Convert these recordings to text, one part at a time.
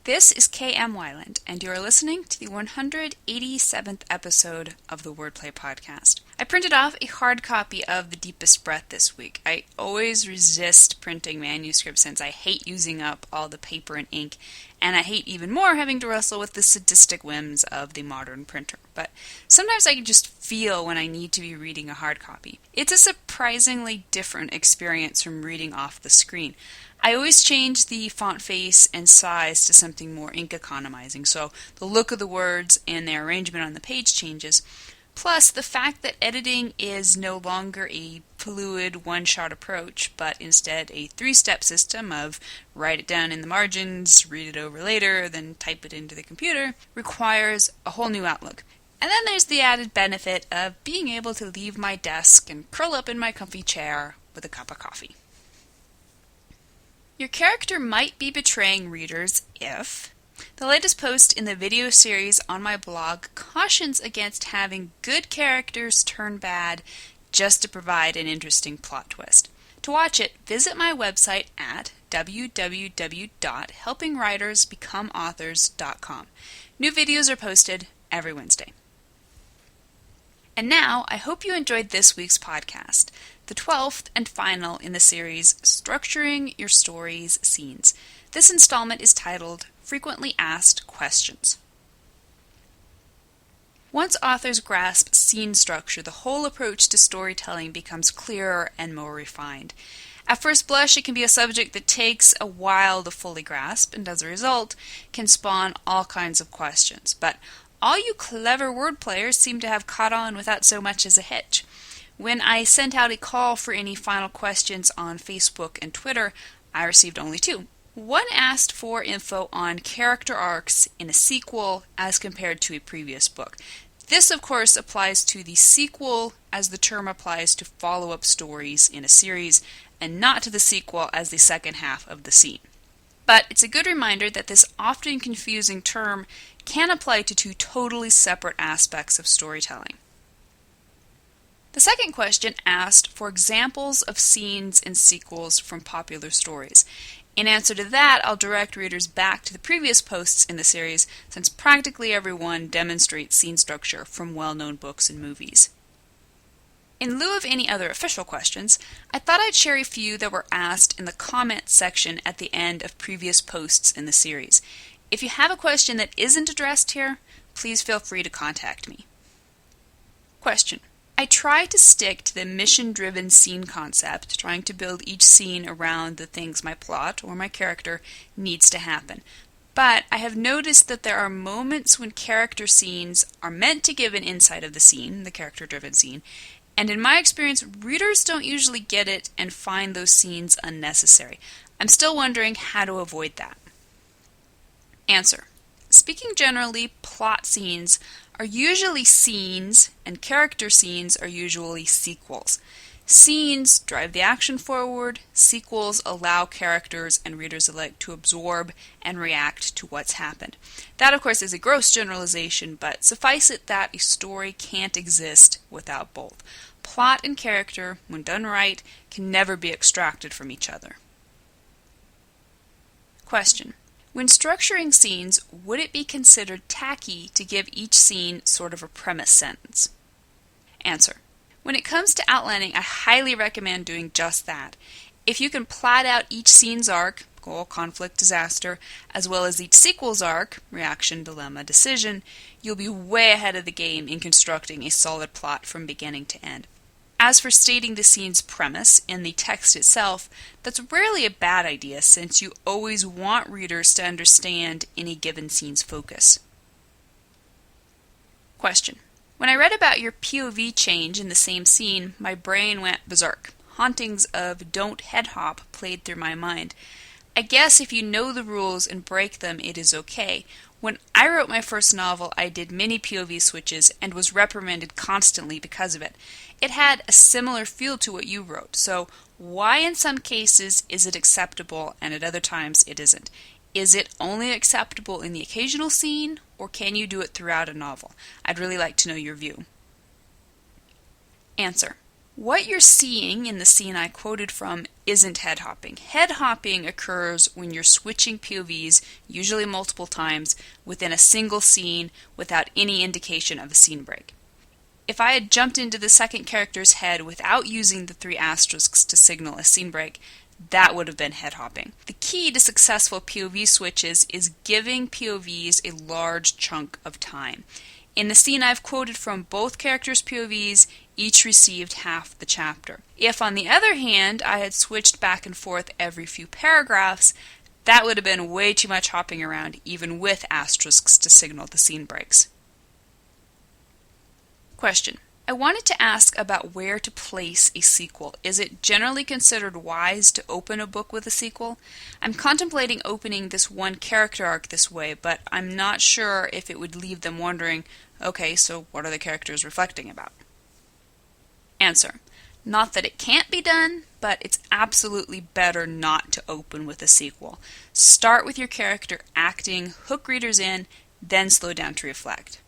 This is K.M. Weiland, and you are listening to the 187th episode of the Wordplay Podcast. I printed off a hard copy of The Deepest Breath this week. I always resist printing manuscripts since I hate using up all the paper and ink, and I hate even more having to wrestle with the sadistic whims of the modern printer. But sometimes I can just feel when I need to be reading a hard copy. It's a surprisingly different experience from reading off the screen. I always change the font face and size to something more ink economizing, so the look of the words and their arrangement on the page changes. Plus, the fact that editing is no longer a fluid one-shot approach, but instead a three-step system of write it down in the margins, read it over later, then type it into the computer, requires a whole new outlook. And then there's the added benefit of being able to leave my desk and curl up in my comfy chair with a cup of coffee. Your character might be betraying readers if the latest post in the video series on my blog cautions against having good characters turn bad just to provide an interesting plot twist. To watch it, visit my website at www.helpingwritersbecomeauthors.com. New videos are posted every Wednesday. And now, I hope you enjoyed this week's podcast, the 12th and final in the series Structuring Your Story's Scenes. This installment is titled Frequently Asked Questions. Once authors grasp scene structure, the whole approach to storytelling becomes clearer and more refined. At first blush, it can be a subject that takes a while to fully grasp, and as a result, can spawn all kinds of questions. But all you clever word players seem to have caught on without so much as a hitch. When I sent out a call for any final questions on Facebook and Twitter, I received only two. One asked for info on character arcs in a sequel as compared to a previous book. This, of course, applies to the sequel as the term applies to follow-up stories in a series, and not to the sequel as the second half of the scene. But it's a good reminder that this often confusing term can apply to two totally separate aspects of storytelling. The second question asked for examples of scenes and sequels from popular stories. In answer to that, I'll direct readers back to the previous posts in the series, since practically everyone demonstrates scene structure from well-known books and movies. In lieu of any other official questions, I thought I'd share a few that were asked in the comments section at the end of previous posts in the series. If you have a question that isn't addressed here, please feel free to contact me. Question. I try to stick to the mission-driven scene concept, trying to build each scene around the things my plot or my character needs to happen. But I have noticed that there are moments when character scenes are meant to give an insight of the scene, the character-driven scene, and in my experience, readers don't usually get it and find those scenes unnecessary. I'm still wondering how to avoid that. Answer. Speaking generally, plot scenes are usually scenes, and character scenes are usually sequels. Scenes drive the action forward, sequels allow characters and readers alike to absorb and react to what's happened. That, of course, is a gross generalization, but suffice it that a story can't exist without both. Plot and character, when done right, can never be extracted from each other. Question. When structuring scenes, would it be considered tacky to give each scene sort of a premise sentence? Answer. When it comes to outlining, I highly recommend doing just that. If you can plot out each scene's arc, goal, conflict, disaster, as well as each sequel's arc, reaction, dilemma, decision, you'll be way ahead of the game in constructing a solid plot from beginning to end. As for stating the scene's premise in the text itself, that's rarely a bad idea since you always want readers to understand any given scene's focus. Question. When I read about your POV change in the same scene, my brain went berserk. Hauntings of don't head hop played through my mind. I guess if you know the rules and break them, it is okay. When I wrote my first novel, I did many POV switches and was reprimanded constantly because of it. It had a similar feel to what you wrote, so why in some cases is it acceptable and at other times it isn't? Is it only acceptable in the occasional scene, or can you do it throughout a novel? I'd really like to know your view. Answer. What you're seeing in the scene I quoted from isn't head hopping. Head hopping occurs when you're switching POVs, usually multiple times, within a single scene without any indication of a scene break. If I had jumped into the second character's head without using the 3 asterisks to signal a scene break, that would have been head hopping. The key to successful POV switches is giving POVs a large chunk of time. In the scene I've quoted from, both characters' POVs each received half the chapter. If, on the other hand, I had switched back and forth every few paragraphs, that would have been way too much hopping around, even with asterisks to signal the scene breaks. Question. I wanted to ask about where to place a sequel. Is it generally considered wise to open a book with a sequel? I'm contemplating opening this one character arc this way, but I'm not sure if it would leave them wondering, okay, so what are the characters reflecting about? Answer. Not that it can't be done, but it's absolutely better not to open with a sequel. Start with your character acting, hook readers in, then slow down to reflect.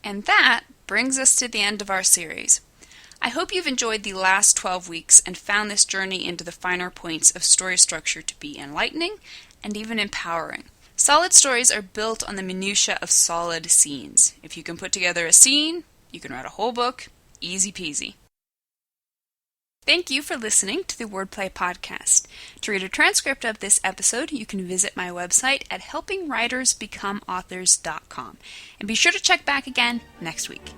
And that brings us to the end of our series. I hope you've enjoyed the last 12 weeks and found this journey into the finer points of story structure to be enlightening and even empowering. Solid stories are built on the minutiae of solid scenes. If you can put together a scene, you can write a whole book, easy peasy. Thank you for listening to the Wordplay Podcast. To read a transcript of this episode, you can visit my website at helpingwritersbecomeauthors.com. And be sure to check back again next week.